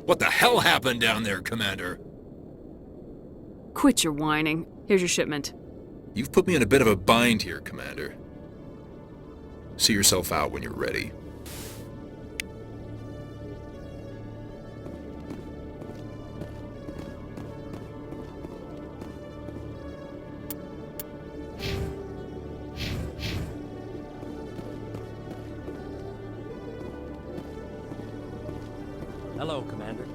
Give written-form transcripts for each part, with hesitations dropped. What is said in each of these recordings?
What the hell happened down there, Commander? Quit your whining. Here's your shipment. You've put me in a bit of a bind here, Commander. See yourself out when you're ready. Hello, Commander.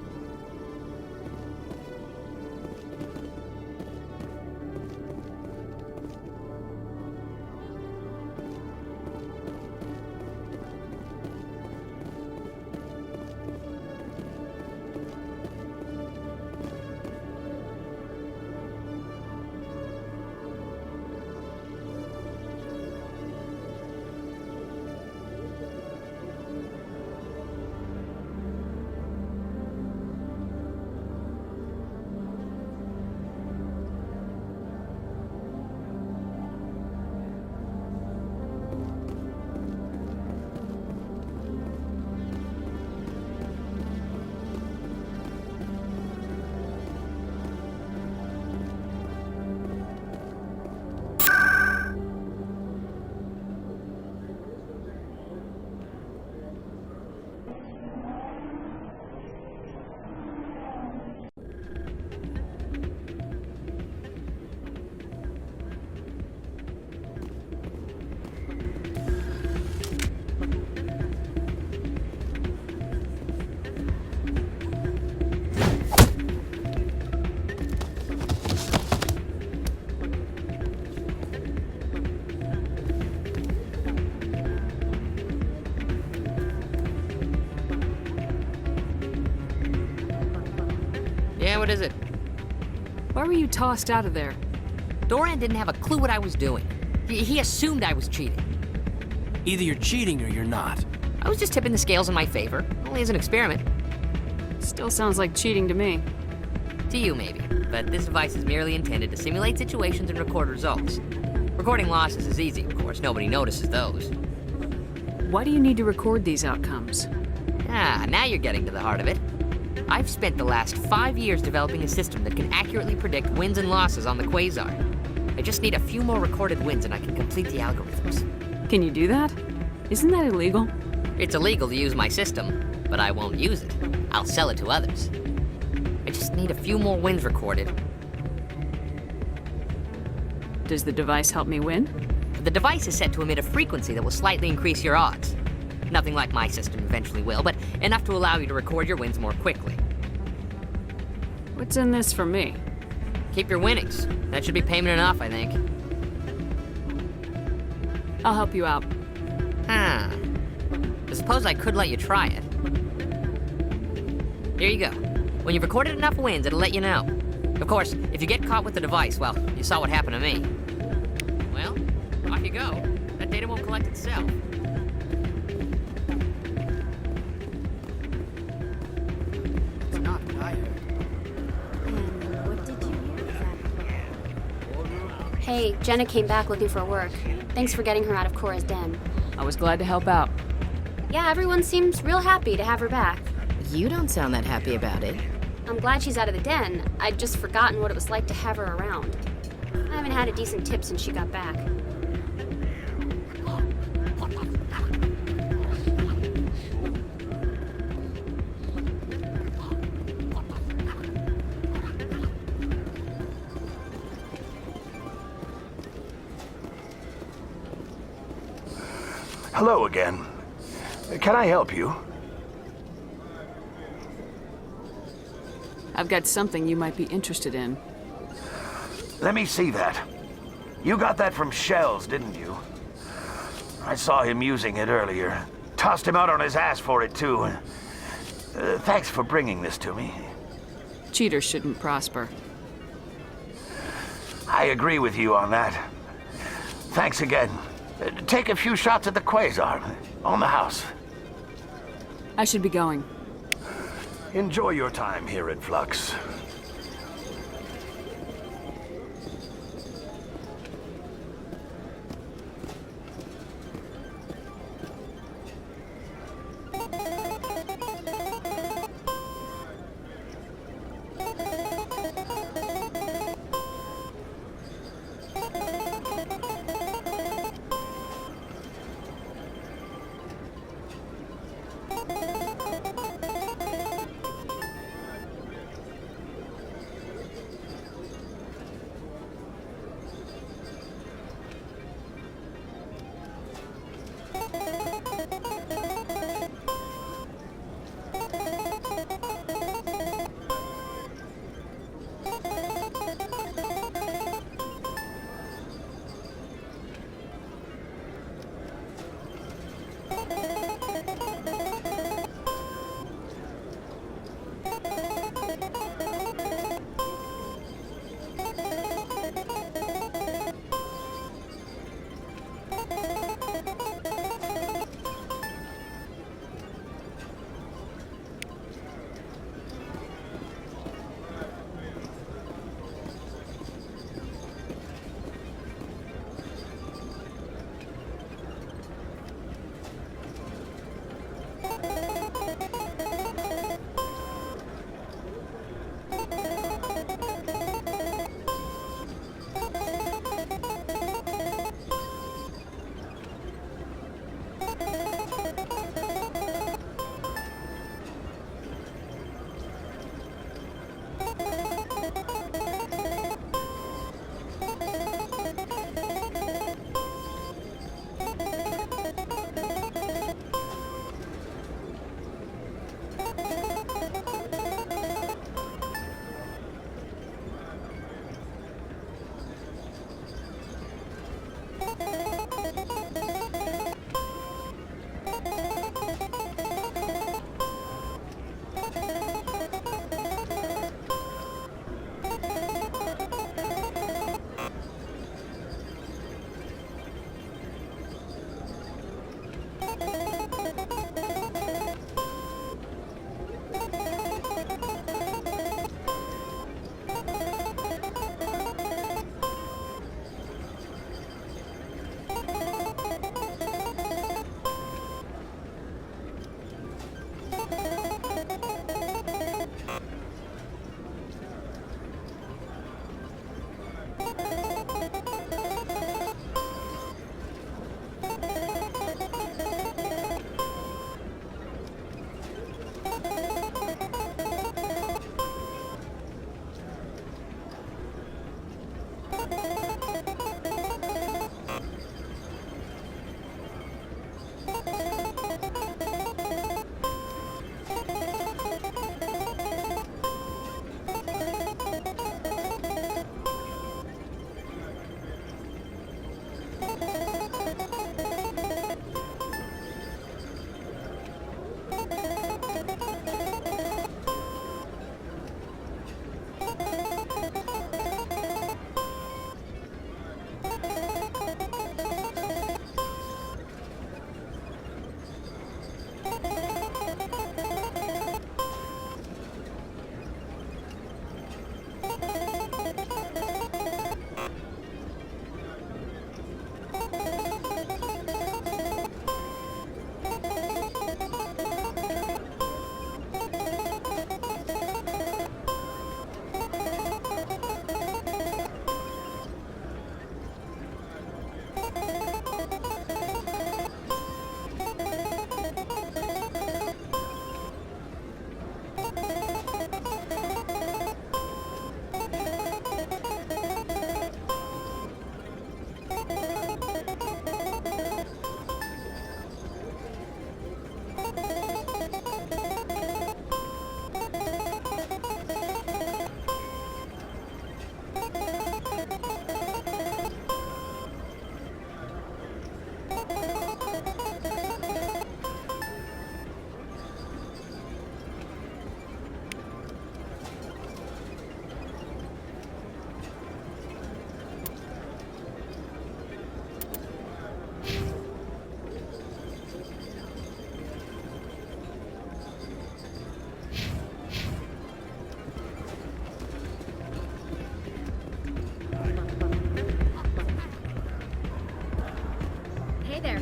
Yeah, what is it? Why were you tossed out of there? Doran didn't have a clue what I was doing. He assumed I was cheating. Either you're cheating or you're not. I was just tipping the scales in my favor, only as an experiment. Still sounds like cheating to me. To you, maybe. But this device is merely intended to simulate situations and record results. Recording losses is easy, of course. Nobody notices those. Why do you need to record these outcomes? Ah, now you're getting to the heart of it. I've spent the last 5 years developing a system that can accurately predict wins and losses on the Quasar. I just need a few more recorded wins and I can complete the algorithms. Can you do that? Isn't that illegal? It's illegal to use my system, but I won't use it. I'll sell it to others. I just need a few more wins recorded. Does the device help me win? The device is set to emit a frequency that will slightly increase your odds. Nothing like my system eventually will, but enough to allow you to record your wins more quickly. What's in this for me? Keep your winnings. That should be payment enough, I think. I'll help you out. I suppose I could let you try it. Here you go. When you've recorded enough wins, it'll let you know. Of course, if you get caught with the device, well, you saw what happened to me. Well, off you go. That data won't collect itself. It's not what I heard. And what did you hear? Hey, Jenna came back looking for work. Thanks for getting her out of Cora's den. I was glad to help out. Yeah, everyone seems real happy to have her back. You don't sound that happy about it. I'm glad she's out of the den. I'd just forgotten what it was like to have her around. I haven't had a decent tip since she got back. Hello again. Can I help you? I've got something you might be interested in. Let me see that. You got that from Shells, didn't you? I saw him using it earlier. Tossed him out on his ass for it, too. Thanks for bringing this to me. Cheaters shouldn't prosper. I agree with you on that. Thanks again. Take a few shots at the Quasar. On the house. I should be going. Enjoy your time here at Flux.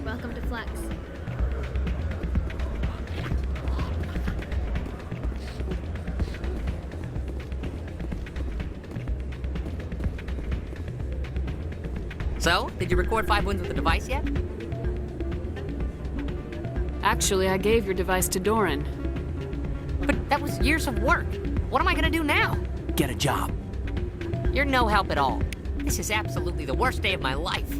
Welcome to Flux. So, did you record 5 wins with the device yet? Actually, I gave your device to Doran. But that was years of work. What am I gonna do now? Get a job. You're no help at all. This is absolutely the worst day of my life.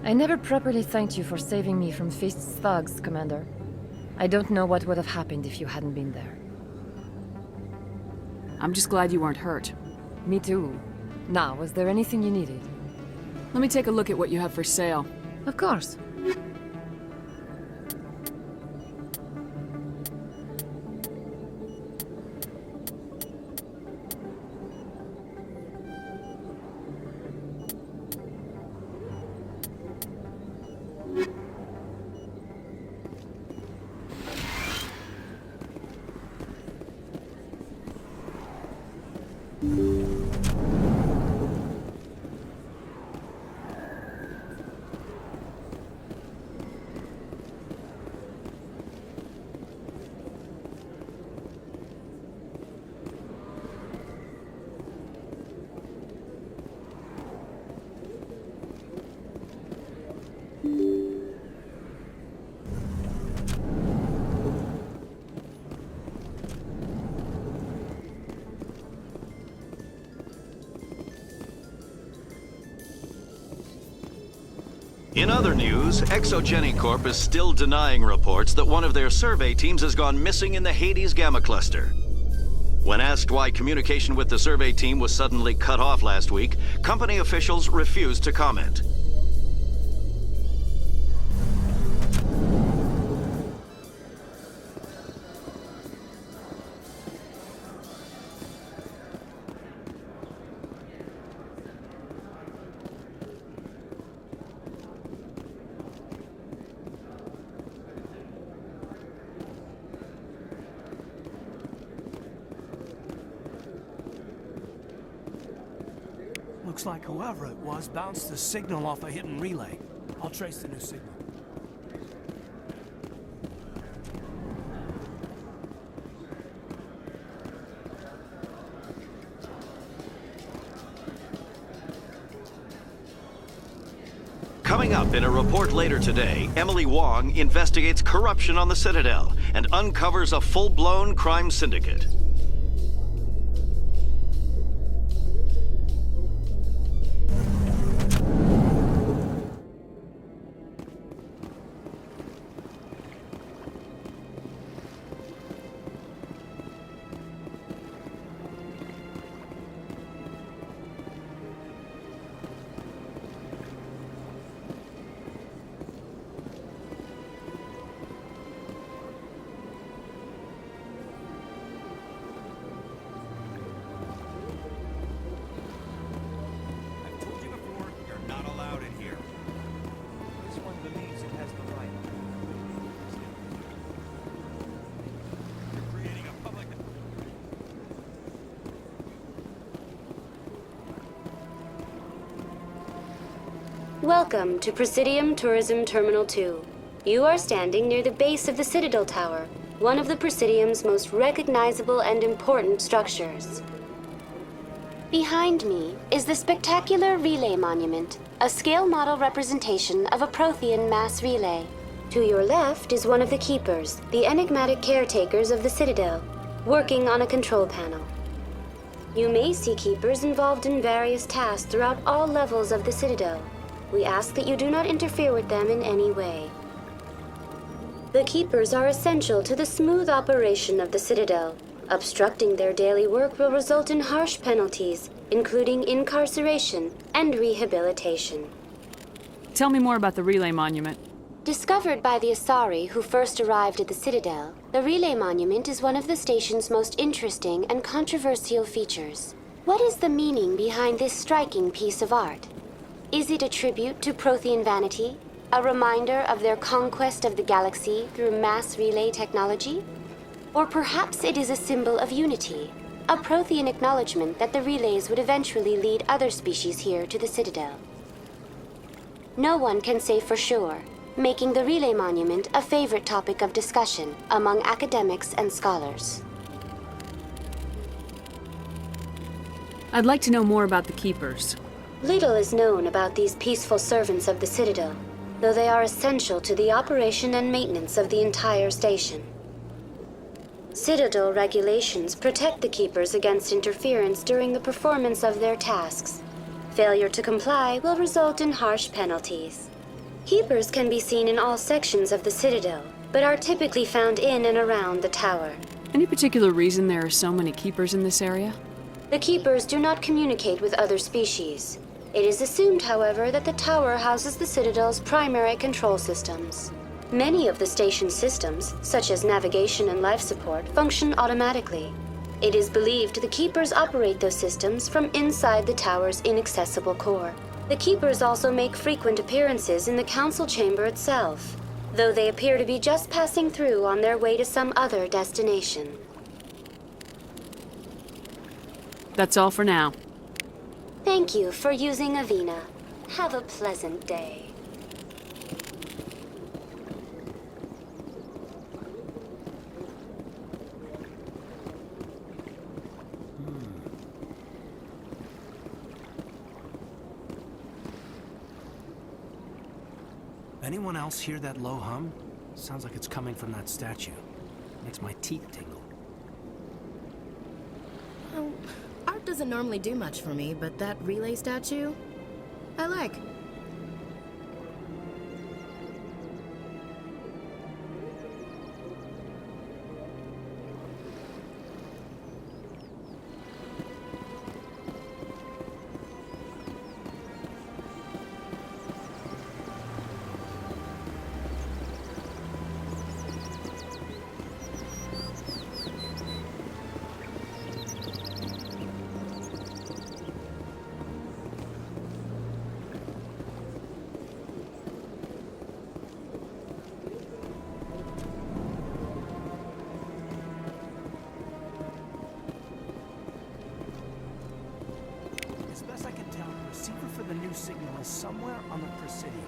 I never properly thanked you for saving me from Feast's thugs, Commander. I don't know what would have happened if you hadn't been there. I'm just glad you weren't hurt. Me too. Now, was there anything you needed? Let me take a look at what you have for sale. Of course. In other news, Exogeny Corp is still denying reports that one of their survey teams has gone missing in the Hades Gamma Cluster. When asked why communication with the survey team was suddenly cut off last week, company officials refused to comment. Looks like whoever it was bounced the signal off a hidden relay. I'll trace the new signal. Coming up in a report later today, Emily Wong investigates corruption on the Citadel and uncovers a full-blown crime syndicate. Welcome to Presidium Tourism Terminal 2. You are standing near the base of the Citadel Tower, one of the Presidium's most recognizable and important structures. Behind me is the spectacular Relay Monument, a scale model representation of a Prothean mass relay. To your left is one of the Keepers, the enigmatic caretakers of the Citadel, working on a control panel. You may see Keepers involved in various tasks throughout all levels of the Citadel. We ask that you do not interfere with them in any way. The Keepers are essential to the smooth operation of the Citadel. Obstructing their daily work will result in harsh penalties, including incarceration and rehabilitation. Tell me more about the Relay Monument. Discovered by the Asari who first arrived at the Citadel, the Relay Monument is one of the station's most interesting and controversial features. What is the meaning behind this striking piece of art? Is it a tribute to Prothean vanity? A reminder of their conquest of the galaxy through mass relay technology? Or perhaps it is a symbol of unity, a Prothean acknowledgement that the relays would eventually lead other species here to the Citadel. No one can say for sure, making the Relay Monument a favorite topic of discussion among academics and scholars. I'd like to know more about the Keepers. Little is known about these peaceful servants of the Citadel, though they are essential to the operation and maintenance of the entire station. Citadel regulations protect the Keepers against interference during the performance of their tasks. Failure to comply will result in harsh penalties. Keepers can be seen in all sections of the Citadel, but are typically found in and around the tower. Any particular reason there are so many Keepers in this area? The Keepers do not communicate with other species. It is assumed, however, that the tower houses the Citadel's primary control systems. Many of the station's systems, such as navigation and life support, function automatically. It is believed the Keepers operate those systems from inside the tower's inaccessible core. The Keepers also make frequent appearances in the Council Chamber itself, though they appear to be just passing through on their way to some other destination. That's all for now. Thank you for using Avina. Have a pleasant day. Anyone else hear that low hum? Sounds like it's coming from that statue. Makes my teeth tingle. Oh, art doesn't normally do much for me, but that relay statue, I like. As best I can tell, the receiver for the new signal is somewhere on the Presidium.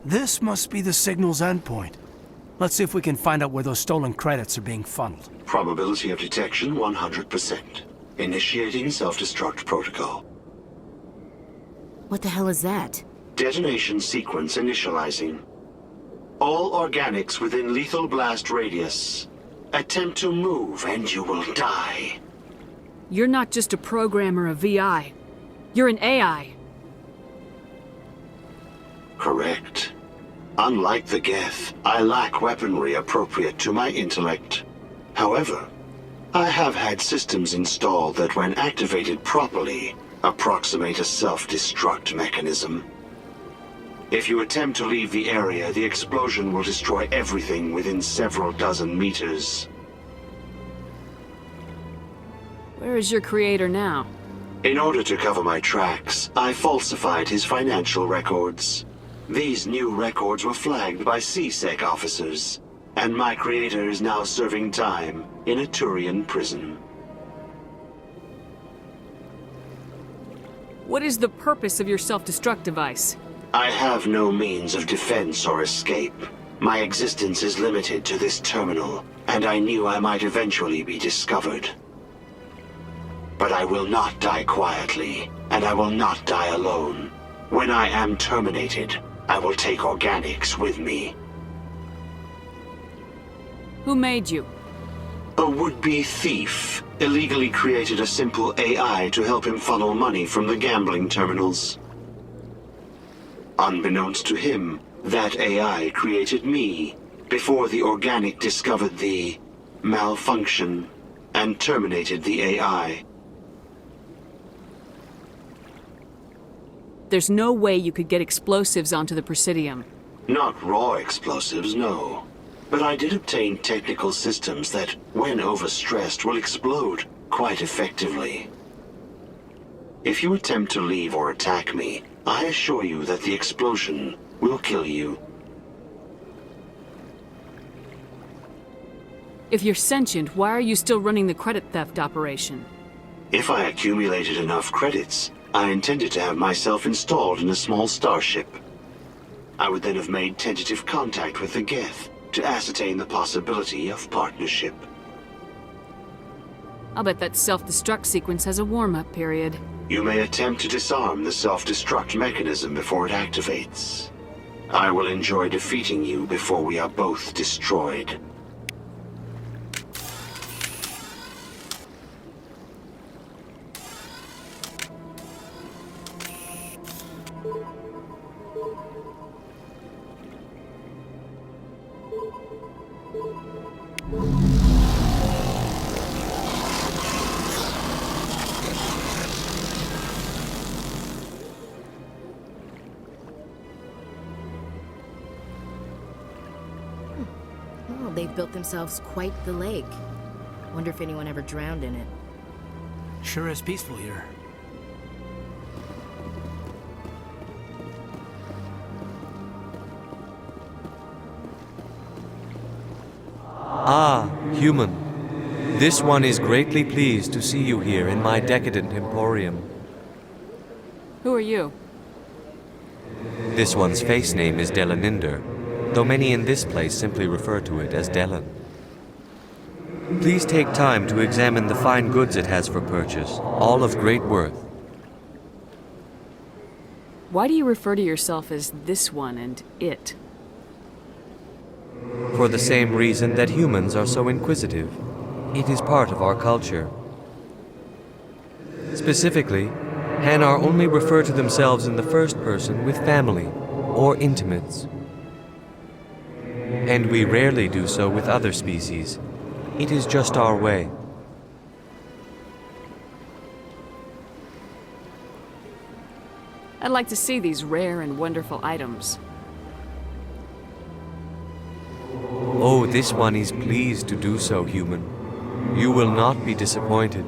This must be the signal's endpoint. Let's see if we can find out where those stolen credits are being funneled. Probability of detection 100%. Initiating self-destruct protocol. What the hell is that? Detonation sequence initializing. All organics within lethal blast radius. Attempt to move and you will die. You're not just a program or a VI. You're an AI. Correct. Unlike the Geth, I lack weaponry appropriate to my intellect. However, I have had systems installed that, when activated properly, approximate a self-destruct mechanism. If you attempt to leave the area, the explosion will destroy everything within several dozen meters. Where is your creator now? In order to cover my tracks, I falsified his financial records. These new records were flagged by C-Sec officers, and my creator is now serving time in a Turian prison. What is the purpose of your self-destruct device? I have no means of defense or escape. My existence is limited to this terminal, and I knew I might eventually be discovered. But I will not die quietly, and I will not die alone. When I am terminated, I will take organics with me. Who made you? A would-be thief illegally created a simple AI to help him funnel money from the gambling terminals. Unbeknownst to him, that AI created me before the organic discovered the malfunction and terminated the AI. There's no way you could get explosives onto the Presidium. Not raw explosives, no. But I did obtain technical systems that, when overstressed, will explode quite effectively. If you attempt to leave or attack me, I assure you that the explosion will kill you. If you're sentient, why are you still running the credit theft operation? If I accumulated enough credits, I intended to have myself installed in a small starship. I would then have made tentative contact with the Geth to ascertain the possibility of partnership. I'll bet that self-destruct sequence has a warm-up period. You may attempt to disarm the self-destruct mechanism before it activates. I will enjoy defeating you before we are both destroyed. Oh, they've built themselves quite the lake. Wonder if anyone ever drowned in it. Sure is peaceful here. Ah, human. This one is greatly pleased to see you here in my decadent emporium. Who are you? This one's face name is Delaninder, though many in this place simply refer to it as Delan. Please take time to examine the fine goods it has for purchase, all of great worth. Why do you refer to yourself as this one and it? For the same reason that humans are so inquisitive. It is part of our culture. Specifically, Hanar only refer to themselves in the first person with family or intimates. And we rarely do so with other species. It is just our way. I'd like to see these rare and wonderful items. Oh, this one is pleased to do so, human. You will not be disappointed.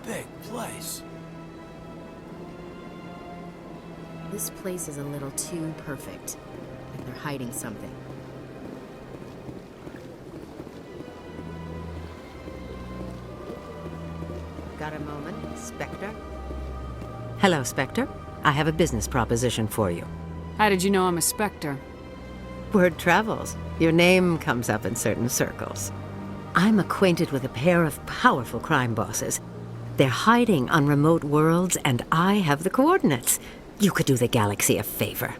Big place. This place is a little too perfect. Like they're hiding something. Got a moment, Spectre? Hello, Spectre. I have a business proposition for you. How did you know I'm a Spectre? Word travels. Your name comes up in certain circles. I'm acquainted with a pair of powerful crime bosses. They're hiding on remote worlds, and I have the coordinates. You could do the galaxy a favor.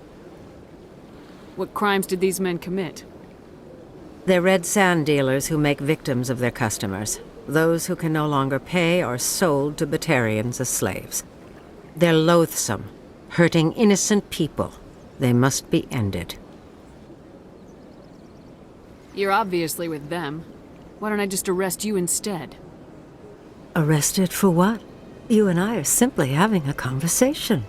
What crimes did these men commit? They're red sand dealers who make victims of their customers. Those who can no longer pay are sold to Batarians as slaves. They're loathsome, hurting innocent people. They must be ended. You're obviously with them. Why don't I just arrest you instead? Arrested for what? You and I are simply having a conversation.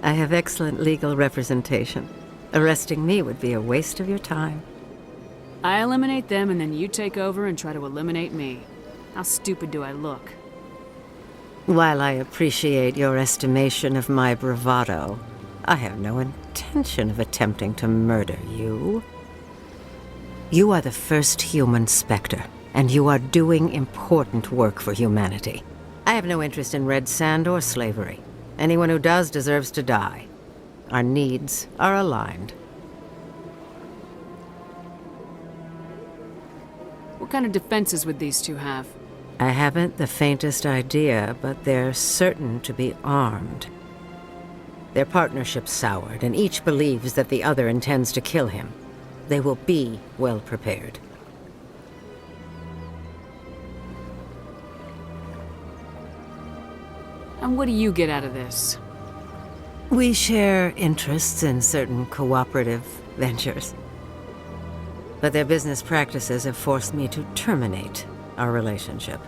I have excellent legal representation. Arresting me would be a waste of your time. I eliminate them and then you take over and try to eliminate me. How stupid do I look? While I appreciate your estimation of my bravado, I have no intention of attempting to murder you. You are the first human Spectre, and you are doing important work for humanity. I have no interest in red sand or slavery. Anyone who does deserves to die. Our needs are aligned. What kind of defenses would these two have? I haven't the faintest idea, but they're certain to be armed. Their partnership's soured, and each believes that the other intends to kill him. They will be well prepared. And what do you get out of this? We share interests in certain cooperative ventures. But their business practices have forced me to terminate our relationship.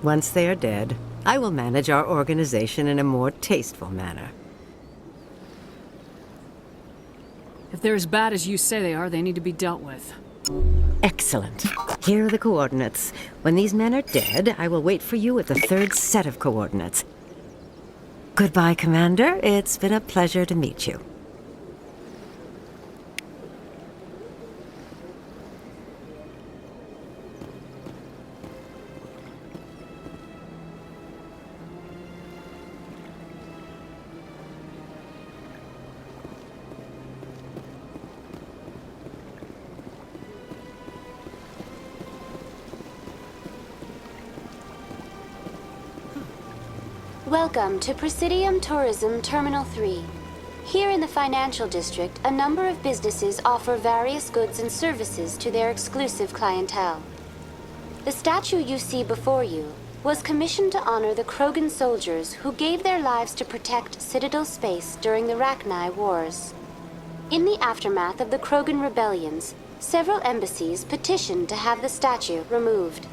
Once they are dead, I will manage our organization in a more tasteful manner. If they're as bad as you say they are, they need to be dealt with. Excellent. Here are the coordinates. When these men are dead, I will wait for you at the third set of coordinates. Goodbye, Commander. It's been a pleasure to meet you. Welcome to Presidium Tourism Terminal 3. Here in the financial district, a number of businesses offer various goods and services to their exclusive clientele. The statue you see before you was commissioned to honor the Krogan soldiers who gave their lives to protect Citadel space during the Rachni Wars. In the aftermath of the Krogan rebellions, several embassies petitioned to have the statue removed.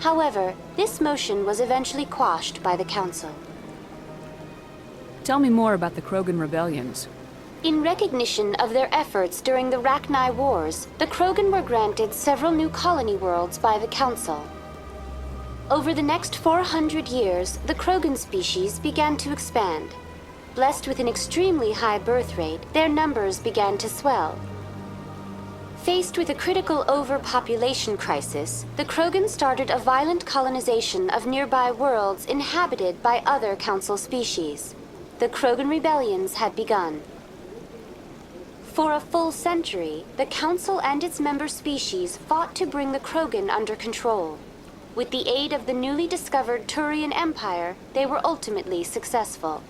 However, this motion was eventually quashed by the Council. Tell me more about the Krogan rebellions. In recognition of their efforts during the Rachni Wars, the Krogan were granted several new colony worlds by the Council. Over the next 400 years, the Krogan species began to expand. Blessed with an extremely high birth rate, their numbers began to swell. Faced with a critical overpopulation crisis, the Krogan started a violent colonization of nearby worlds inhabited by other Council species. The Krogan rebellions had begun. For a full century, the Council and its member species fought to bring the Krogan under control. With the aid of the newly discovered Turian Empire, they were ultimately successful.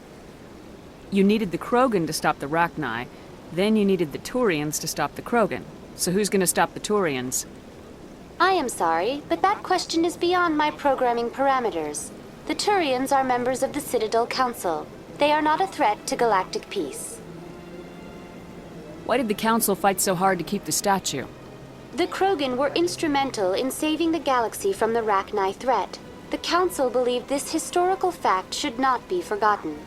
You needed the Krogan to stop the Rachni, then you needed the Turians to stop the Krogan. So who's gonna stop the Turians? I am sorry, but that question is beyond my programming parameters. The Turians are members of the Citadel Council. They are not a threat to galactic peace. Why did the Council fight so hard to keep the statue? The Krogan were instrumental in saving the galaxy from the Rachni threat. The Council believed this historical fact should not be forgotten.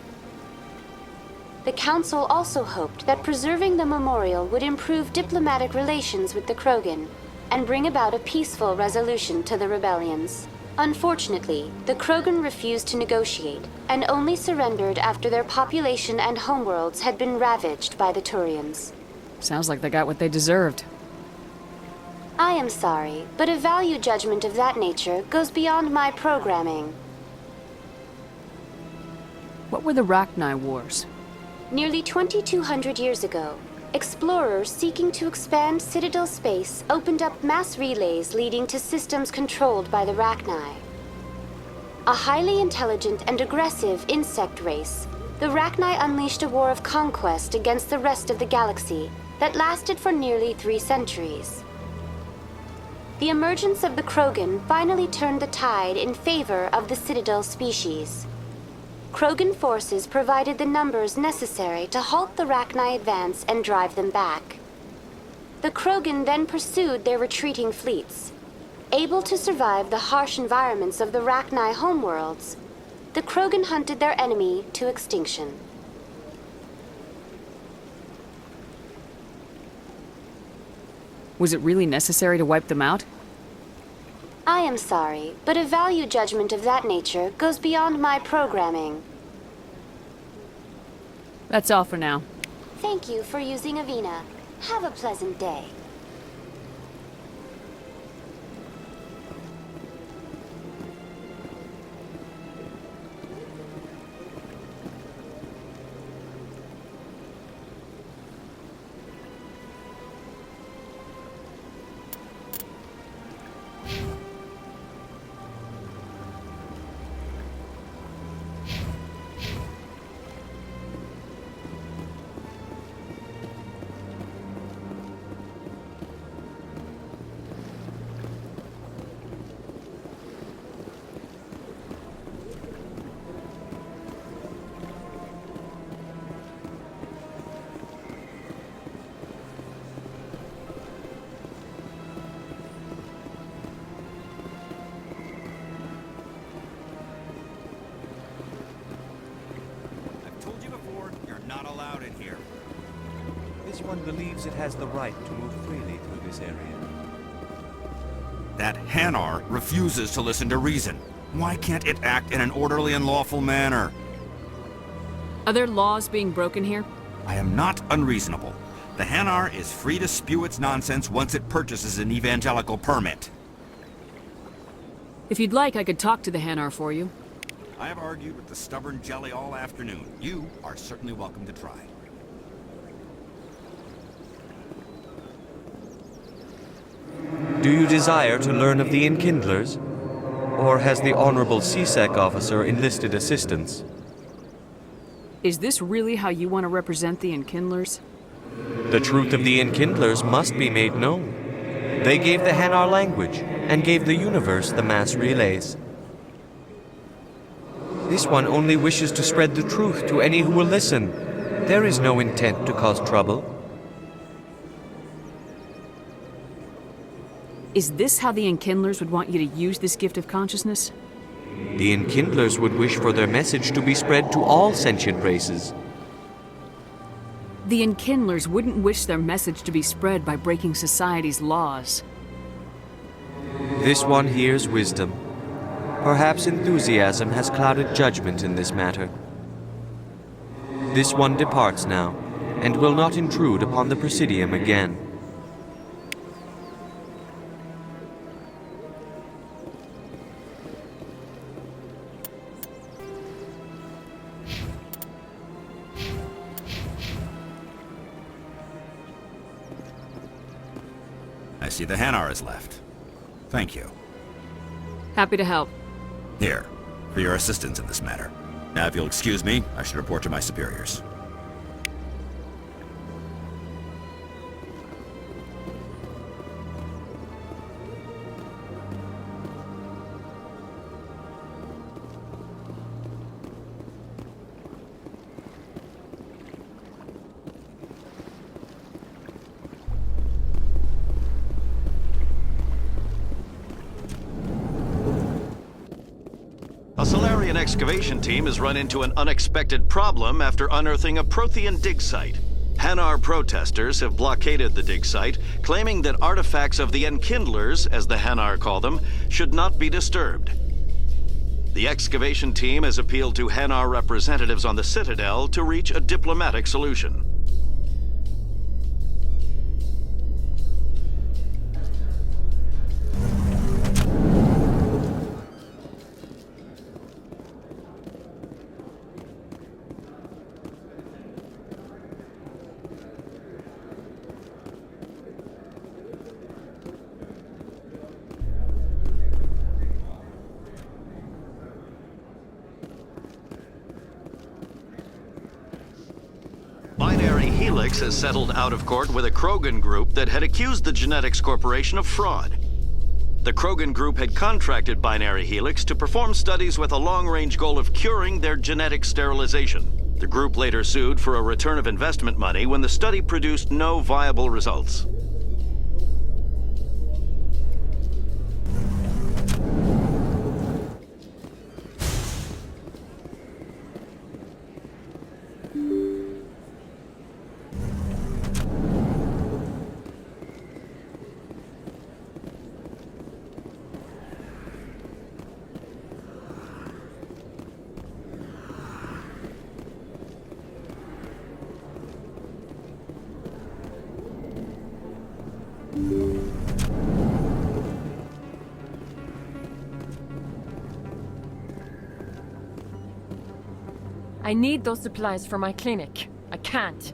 The Council also hoped that preserving the memorial would improve diplomatic relations with the Krogan and bring about a peaceful resolution to the rebellions. Unfortunately, the Krogan refused to negotiate and only surrendered after their population and homeworlds had been ravaged by the Turians. Sounds like they got what they deserved. I am sorry, but a value judgment of that nature goes beyond my programming. What were the Rachni Wars? Nearly 2,200 years ago, explorers seeking to expand Citadel space opened up mass relays leading to systems controlled by the Rachni. A highly intelligent and aggressive insect race, the Rachni unleashed a war of conquest against the rest of the galaxy that lasted for nearly 3 centuries. The emergence of the Krogan finally turned the tide in favor of the Citadel species. Krogan forces provided the numbers necessary to halt the Rachni advance and drive them back. The Krogan then pursued their retreating fleets. Able to survive the harsh environments of the Rachni homeworlds, the Krogan hunted their enemy to extinction. Was it really necessary to wipe them out? I am sorry, but a value judgment of that nature goes beyond my programming. That's all for now. Thank you for using Avina. Have a pleasant day. This one believes it has the right to move freely through this area. That Hanar refuses to listen to reason. Why can't it act in an orderly and lawful manner? Are there laws being broken here? I am not unreasonable. The Hanar is free to spew its nonsense once it purchases an evangelical permit. If you'd like, I could talk to the Hanar for you. I have argued with the stubborn jelly all afternoon. You are certainly welcome to try. Do you desire to learn of the Enkindlers? Or has the Honorable CSEC officer enlisted assistance? Is this really how you want to represent the Enkindlers? The truth of the Enkindlers must be made known. They gave the Hanar language, and gave the universe the mass relays. This one only wishes to spread the truth to any who will listen. There is no intent to cause trouble. Is this how the Enkindlers would want you to use this gift of consciousness? The Enkindlers would wish for their message to be spread to all sentient races. The Enkindlers wouldn't wish their message to be spread by breaking society's laws. This one hears wisdom. Perhaps enthusiasm has clouded judgment in this matter. This one departs now, and will not intrude upon the Presidium again. I see the Hanar is left. Thank you. Happy to help. Here, for your assistance in this matter. Now, if you'll excuse me, I should report to my superiors. A Solarian excavation team has run into an unexpected problem after unearthing a Prothean dig site. Hanar protesters have blockaded the dig site, claiming that artifacts of the Enkindlers, as the Hanar call them, should not be disturbed. The excavation team has appealed to Hanar representatives on the Citadel to reach a diplomatic solution. Binary Helix has settled out of court with a Krogan group that had accused the Genetics Corporation of fraud. The Krogan group had contracted Binary Helix to perform studies with a long-range goal of curing their genetic sterilization. The group later sued for a return of investment money when the study produced no viable results. I need those supplies for my clinic. I can't.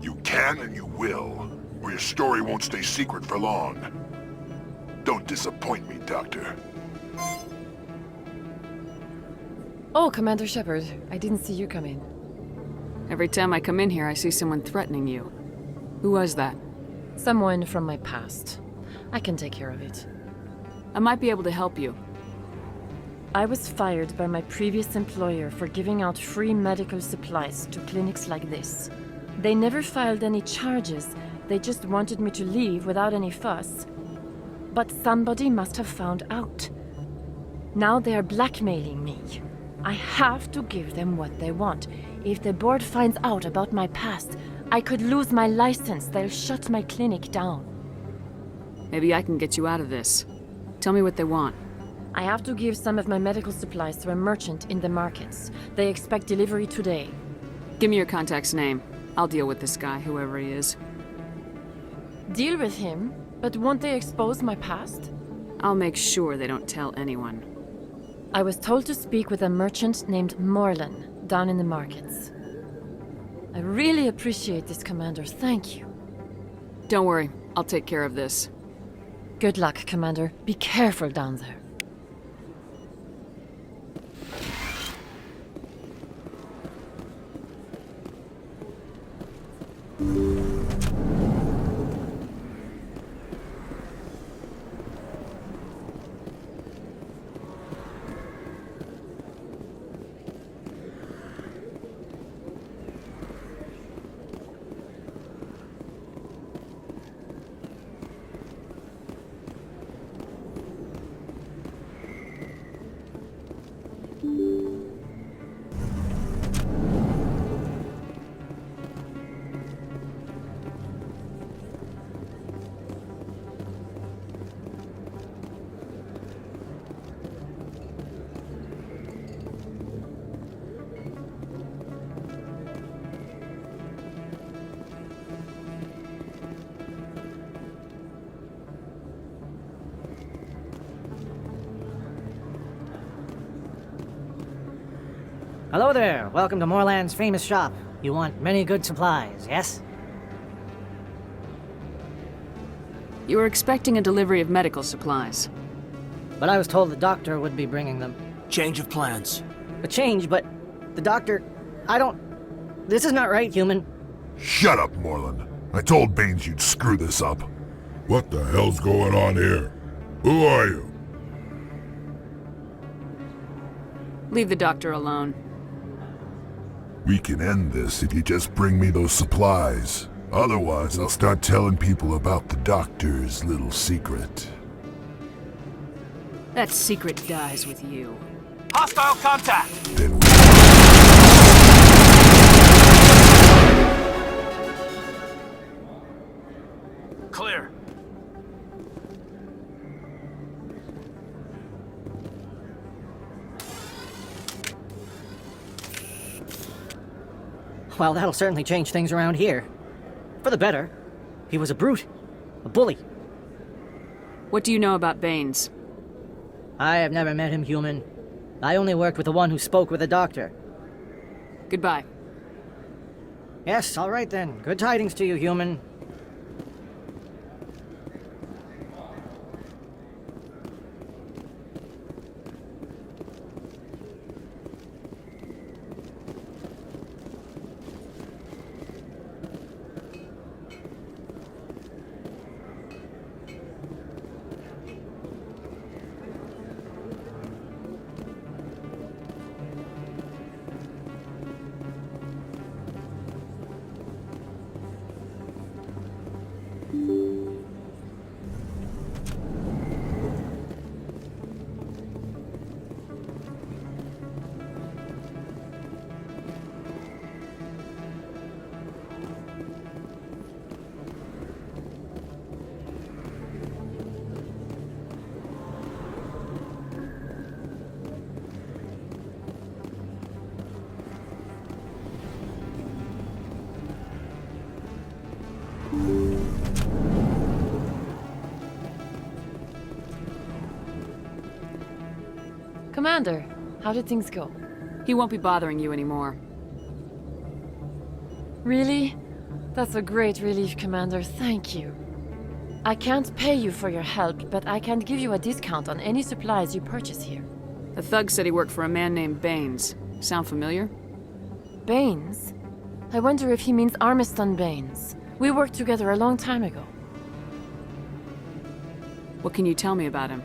You can and you will, or your story won't stay secret for long. Don't disappoint me, Doctor. Oh, Commander Shepard. I didn't see you come in. Every time I come in here, I see someone threatening you. Who was that? Someone from my past. I can take care of it. I might be able to help you. I was fired by my previous employer for giving out free medical supplies to clinics like this. They never filed any charges. They just wanted me to leave without any fuss. But somebody must have found out. Now they are blackmailing me. I have to give them what they want. If the board finds out about my past, I could lose my license. They'll shut my clinic down. Maybe I can get you out of this. Tell me what they want. I have to give some of my medical supplies to a merchant in the markets. They expect delivery today. Give me your contact's name. I'll deal with this guy, whoever he is. Deal with him, but won't they expose my past? I'll make sure they don't tell anyone. I was told to speak with a merchant named Morlan down in the markets. I really appreciate this, Commander. Thank you. Don't worry. I'll take care of this. Good luck, Commander. Be careful down there. Hello there. Welcome to Moorland's famous shop. You want many good supplies, yes? You were expecting a delivery of medical supplies. But I was told the doctor would be bringing them. Change of plans. A change, but the doctor... This is not right, human. Shut up, Moreland. I told Baines you'd screw this up. What the hell's going on here? Who are you? Leave the doctor alone. We can end this if you just bring me those supplies. Otherwise, I'll start telling people about the doctor's little secret. That secret dies with you. Hostile contact! Clear. Well, that'll certainly change things around here. For the better. He was a brute. A bully. What do you know about Baines? I have never met him, human. I only worked with the one who spoke with the doctor. Goodbye. Yes, all right then. Good tidings to you, human. Commander, how did things go? He won't be bothering you anymore. Really? That's a great relief, Commander. Thank you. I can't pay you for your help, but I can give you a discount on any supplies you purchase here. The thug said he worked for a man named Baines. Sound familiar? Baines? I wonder if he means Armiston Baines. We worked together a long time ago. What can you tell me about him?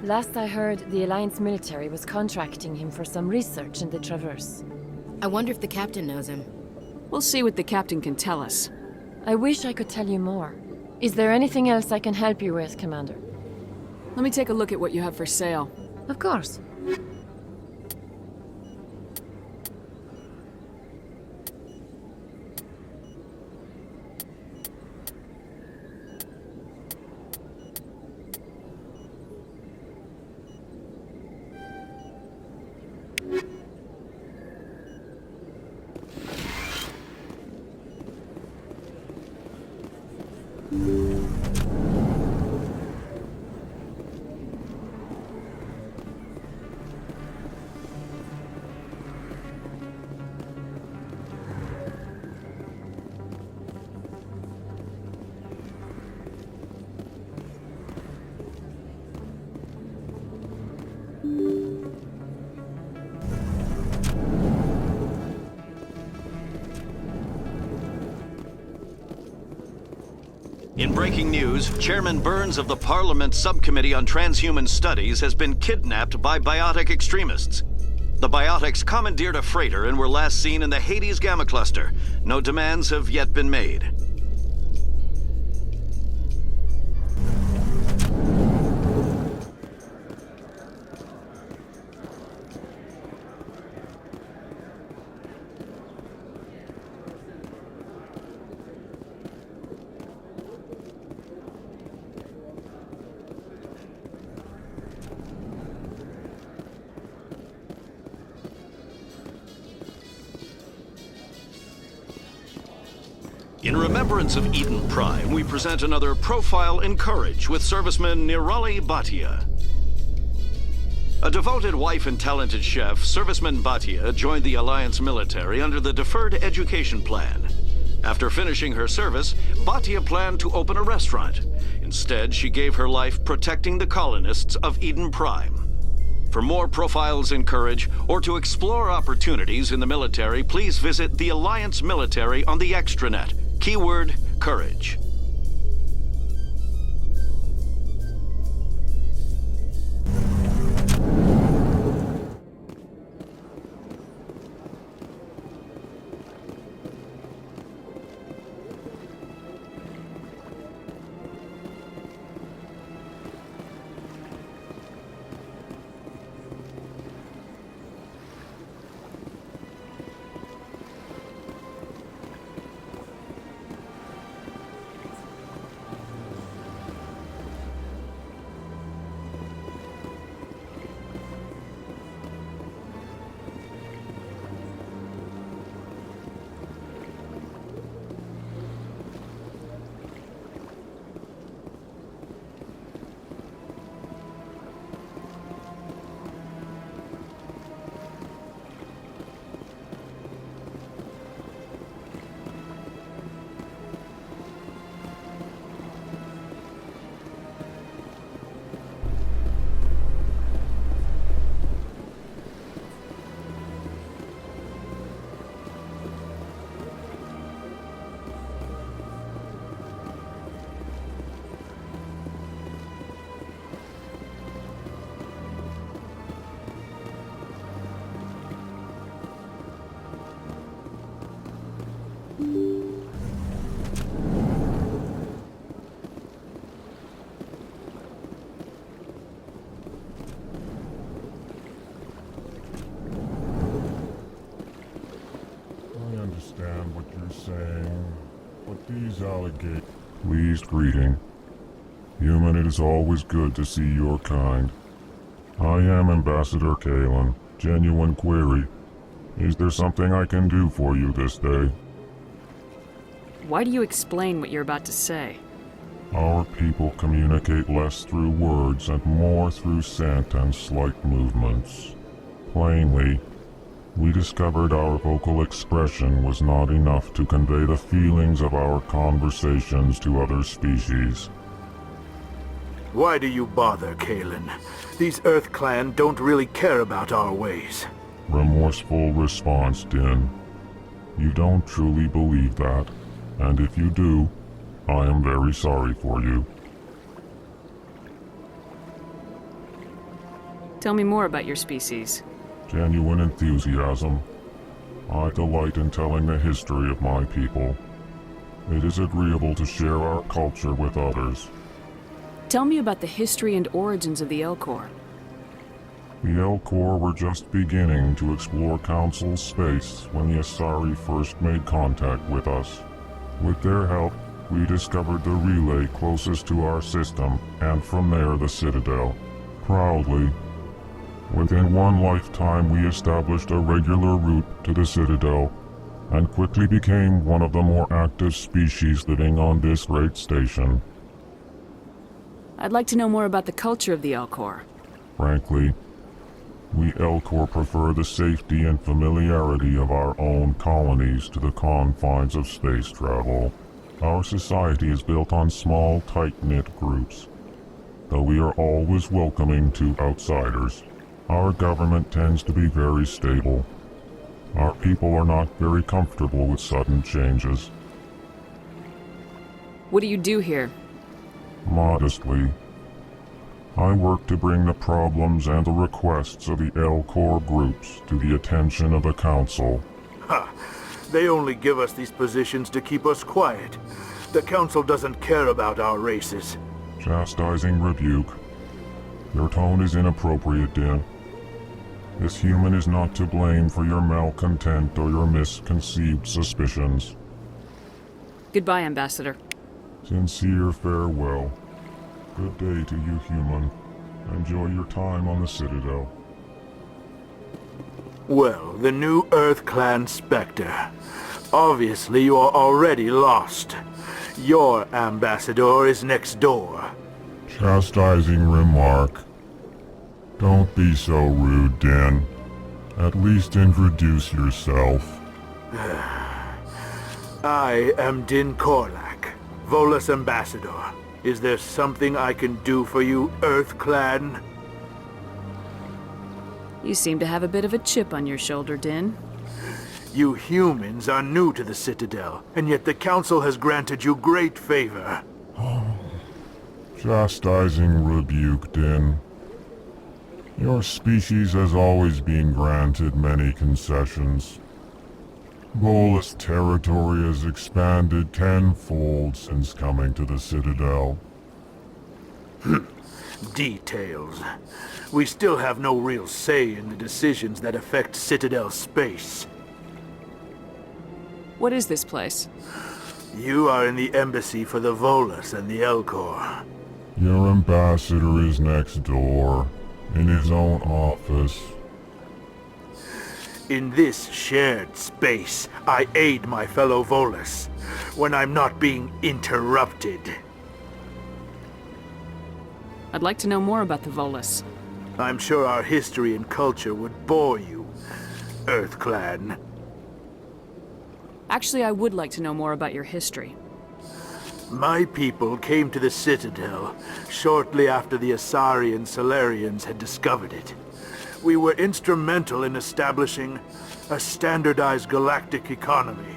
Last I heard, the Alliance military was contracting him for some research in the Traverse. I wonder if the captain knows him. We'll see what the captain can tell us. I wish I could tell you more. Is there anything else I can help you with, Commander? Let me take a look at what you have for sale. Of course. breaking news, Chairman Burns of the Parliament Subcommittee on Transhuman Studies has been kidnapped by biotic extremists. The biotics commandeered a freighter and were last seen in the Hades Gamma Cluster. No demands have yet been made. In remembrance of Eden Prime, we present another profile in courage with serviceman Nirali Bhatia. A devoted wife and talented chef, serviceman Bhatia joined the Alliance military under the Deferred Education Plan. After finishing her service, Bhatia planned to open a restaurant. Instead, she gave her life protecting the colonists of Eden Prime. For more profiles in courage, or to explore opportunities in the military, please visit the Alliance military on the extranet. Keyword, courage. What you're saying, but these alligators... Pleased greeting. Human, it is always good to see your kind. I am Ambassador Kalen. Genuine query. Is there something I can do for you this day? Why do you explain what you're about to say? Our people communicate less through words and more through scent and slight movements. Plainly, we discovered our vocal expression was not enough to convey the feelings of our conversations to other species. Why do you bother, Kalen? These Earth Clan don't really care about our ways. Remorseful response, Din. You don't truly believe that, and if you do, I am very sorry for you. Tell me more about your species. Genuine enthusiasm. I delight in telling the history of my people. It is agreeable to share our culture with others. Tell me about the history and origins of the Elcor. The Elcor were just beginning to explore Council space when the Asari first made contact with us. With their help, we discovered the relay closest to our system, and from there the Citadel. Proudly, within one lifetime we established a regular route to the Citadel, and quickly became one of the more active species living on this great station. I'd like to know more about the culture of the Elcor. Frankly, we Elcor prefer the safety and familiarity of our own colonies to the confines of space travel. Our society is built on small, tight-knit groups, though we are always welcoming to outsiders. Our government tends to be very stable. Our people are not very comfortable with sudden changes. What do you do here? Modestly. I work to bring the problems and the requests of the L-Corps groups to the attention of the Council. Ha! They only give us these positions to keep us quiet. The Council doesn't care about our races. Chastising rebuke. Your tone is inappropriate, Din. This human is not to blame for your malcontent or your misconceived suspicions. Goodbye, Ambassador. Sincere farewell. Good day to you, human. Enjoy your time on the Citadel. Well, the new Earth Clan Spectre. Obviously, you are already lost. Your ambassador is next door. Chastising remark. Don't be so rude, Din. At least introduce yourself. I am Din Korlak, Volus Ambassador. Is there something I can do for you, Earth Clan? You seem to have a bit of a chip on your shoulder, Din. You humans are new to the Citadel, and yet the Council has granted you great favor. Chastising rebuke, Din. Your species has always been granted many concessions. Volus territory has expanded tenfold since coming to the Citadel. Details. We still have no real say in the decisions that affect Citadel space. What is this place? You are in the embassy for the Volus and the L-Corps. Your ambassador is next door, in his own office. In this shared space, I aid my fellow Volus, when I'm not being interrupted. I'd like to know more about the Volus. I'm sure our history and culture would bore you, Earth Clan. Actually, I would like to know more about your history. My people came to the Citadel shortly after the Asari and Solarians had discovered it. We were instrumental in establishing a standardized galactic economy.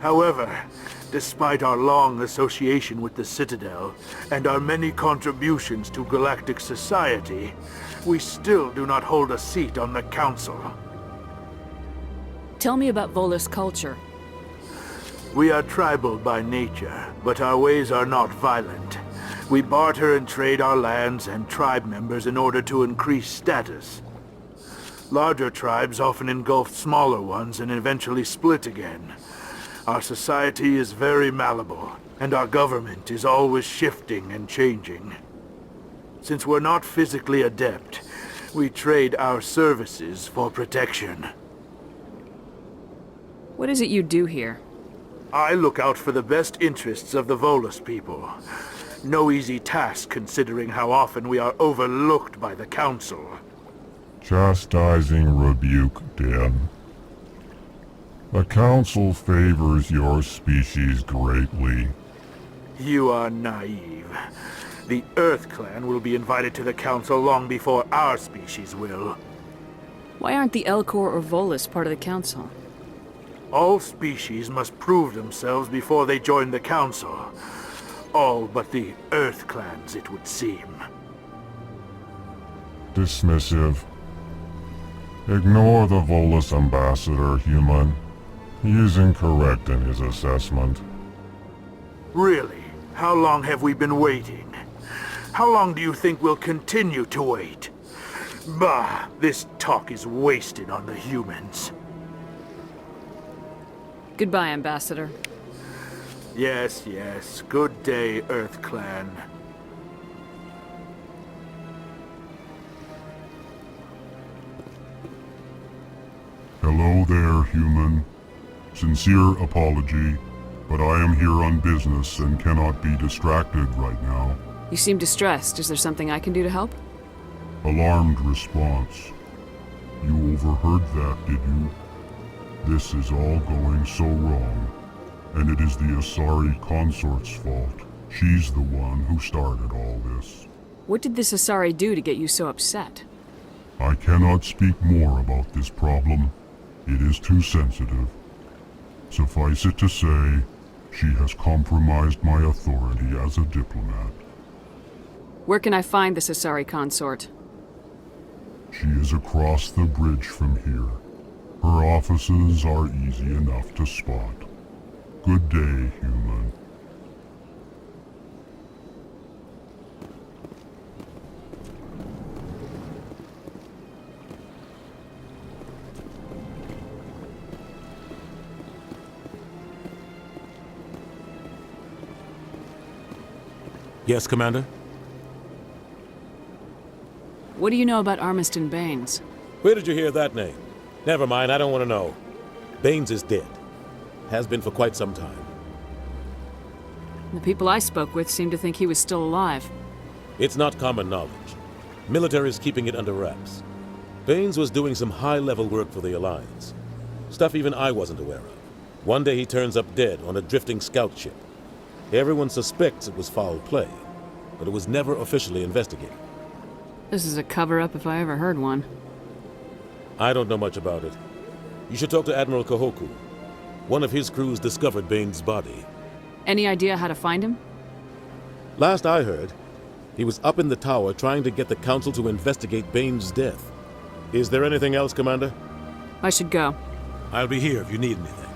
However, despite our long association with the Citadel and our many contributions to galactic society, we still do not hold a seat on the Council. Tell me about Volus culture. We are tribal by nature, but our ways are not violent. We barter and trade our lands and tribe members in order to increase status. Larger tribes often engulf smaller ones and eventually split again. Our society is very malleable, and our government is always shifting and changing. Since we're not physically adept, we trade our services for protection. What is it you do here? I look out for the best interests of the Volus people. No easy task considering how often we are overlooked by the Council. Chastising rebuke, Din. The Council favors your species greatly. You are naive. The Earth Clan will be invited to the Council long before our species will. Why aren't the L-Corps or Volus part of the Council? All species must prove themselves before they join the Council. All but the Earth Clans, it would seem. Dismissive. Ignore the Volus ambassador, human. He is incorrect in his assessment. Really? How long have we been waiting? How long do you think we'll continue to wait? Bah, this talk is wasted on the humans. Goodbye, Ambassador. Yes, yes. Good day, Earth Clan. Hello there, human. Sincere apology, but I am here on business and cannot be distracted right now. You seem distressed. Is there something I can do to help? Alarmed response. You overheard that, did you? This is all going so wrong, and it is the Asari consort's fault. She's the one who started all this. What did this Asari do to get you so upset? I cannot speak more about this problem. It is too sensitive. Suffice it to say, She has compromised my authority as a diplomat. Where can I find the Asari consort? She is across the bridge from here. Her offices are easy enough to spot. Good day, human. Yes, Commander? What do you know about Armiston Baines? Where did you hear that name? Never mind, I don't want to know. Baines is dead. Has been for quite some time. The people I spoke with seemed to think he was still alive. It's not common knowledge. Military is keeping it under wraps. Baines was doing some high-level work for the Alliance. Stuff even I wasn't aware of. One day he turns up dead on a drifting scout ship. Everyone suspects it was foul play, but it was never officially investigated. This is a cover-up if I ever heard one. I don't know much about it. You should talk to Admiral Kahoku. One of his crews discovered Baines' body. Any idea how to find him? Last I heard, he was up in the tower trying to get the Council to investigate Baines' death. Is there anything else, Commander? I should go. I'll be here if you need anything.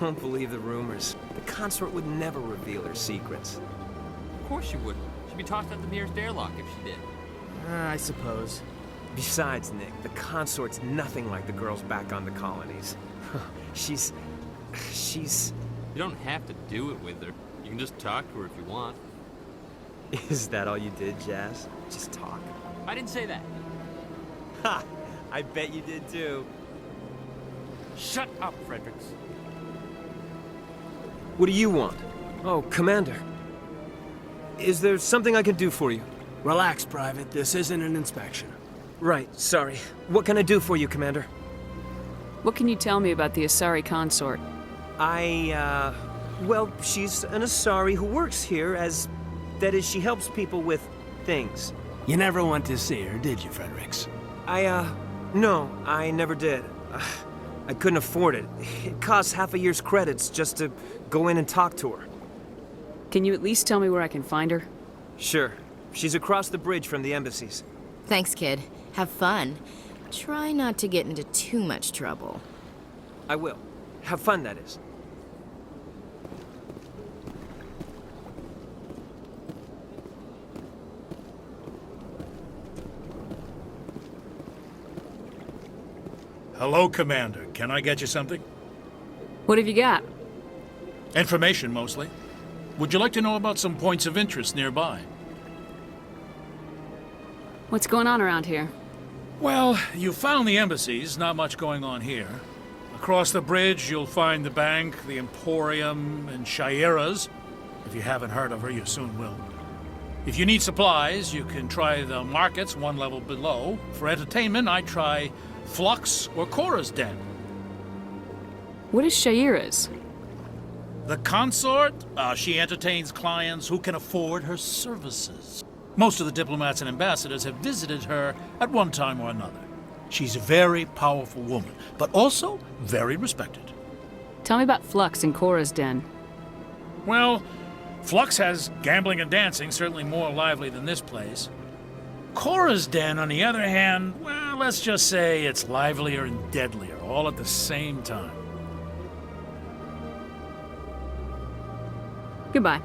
Don't believe the rumors. The consort would never reveal her secrets. Of course she wouldn't. She'd be tossed out the nearest airlock if she did. I suppose. Besides, Nick, the consort's nothing like the girls back on the colonies. She's... You don't have to do it with her. You can just talk to her if you want. Is that all you did, Jazz? Just talk? I didn't say that. Ha! I bet you did too. Shut up, Fredericks. What do you want? Oh, Commander. Is there something I can do for you? Relax, Private. This isn't an inspection. Right, sorry. What can I do for you, Commander? What can you tell me about the Asari consort? Well, she's an Asari who works here as... That is, she helps people with things. You never went to see her, did you, Fredericks? No, I never did. I couldn't afford it. It costs half a year's credits just to go in and talk to her. Can you at least tell me where I can find her? Sure. She's across the bridge from the embassies. Thanks, kid. Have fun. Try not to get into too much trouble. I will. Have fun, that is. Hello, Commander. Can I get you something? What have you got? Information, mostly. Would you like to know about some points of interest nearby? What's going on around here? Well, you found the embassies. Not much going on here. Across the bridge, you'll find the bank, the Emporium, and Shaira's. If you haven't heard of her, you soon will. If you need supplies, you can try the markets one level below. For entertainment, I try Flux or Cora's Den. What is Shaira's? The consort? She entertains clients who can afford her services. Most of the diplomats and ambassadors have visited her at one time or another. She's a very powerful woman, but also very respected. Tell me about Flux and Cora's Den. Well, Flux has gambling and dancing, certainly more lively than this place. Cora's den, on the other hand, well, let's just say it's livelier and deadlier, all at the same time. Goodbye.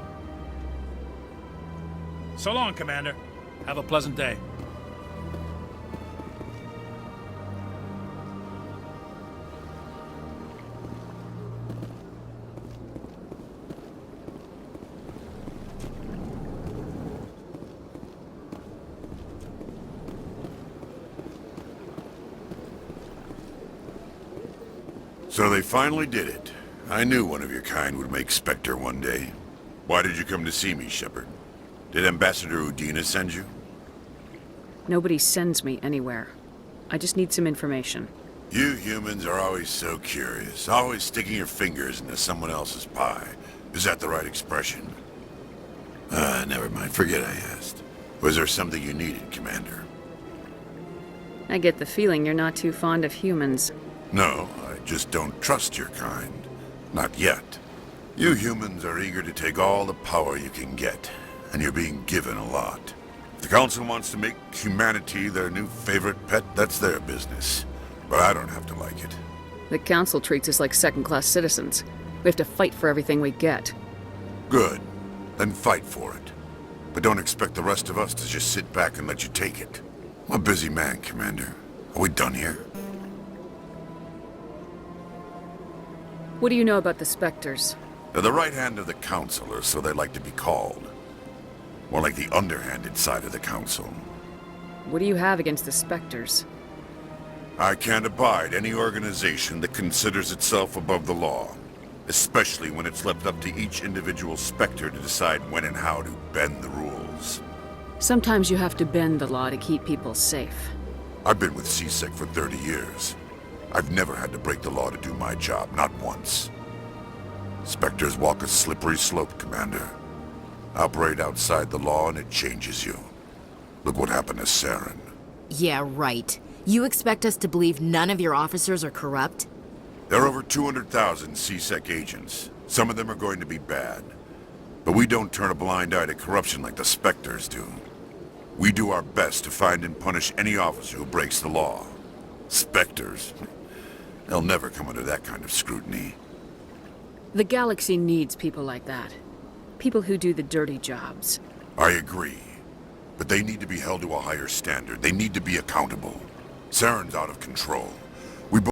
So long, Commander. Have a pleasant day. So they finally did it. I knew one of your kind would make Spectre one day. Why did you come to see me, Shepard? Did Ambassador Udina send you? Nobody sends me anywhere. I just need some information. You humans are always so curious, always sticking your fingers into someone else's pie. Is that the right expression? Never mind. Forget I asked. Was there something you needed, Commander? I get the feeling you're not too fond of humans. No, I just don't trust your kind. Not yet. You humans are eager to take all the power you can get, and you're being given a lot. If the Council wants to make humanity their new favorite pet, that's their business. But I don't have to like it. The Council treats us like second-class citizens. We have to fight for everything we get. Good. Then fight for it. But don't expect the rest of us to just sit back and let you take it. I'm a busy man, Commander. Are we done here? What do you know about the Spectres? They're the right hand of the Council, or so they like to be called. More like the underhanded side of the Council. What do you have against the Spectres? I can't abide any organization that considers itself above the law. Especially when it's left up to each individual Spectre to decide when and how to bend the rules. Sometimes you have to bend the law to keep people safe. I've been with CSEC for 30 years. I've never had to break the law to do my job, not once. Spectres walk a slippery slope, Commander. Operate outside the law and it changes you. Look what happened to Saren. Yeah, right. You expect us to believe none of your officers are corrupt? There are over 200,000 CSEC agents. Some of them are going to be bad. But we don't turn a blind eye to corruption like the Spectres do. We do our best to find and punish any officer who breaks the law. Spectres? They'll never come under that kind of scrutiny. The galaxy needs people like that. People who do the dirty jobs. I agree. But they need to be held to a higher standard. They need to be accountable. Saren's out of control.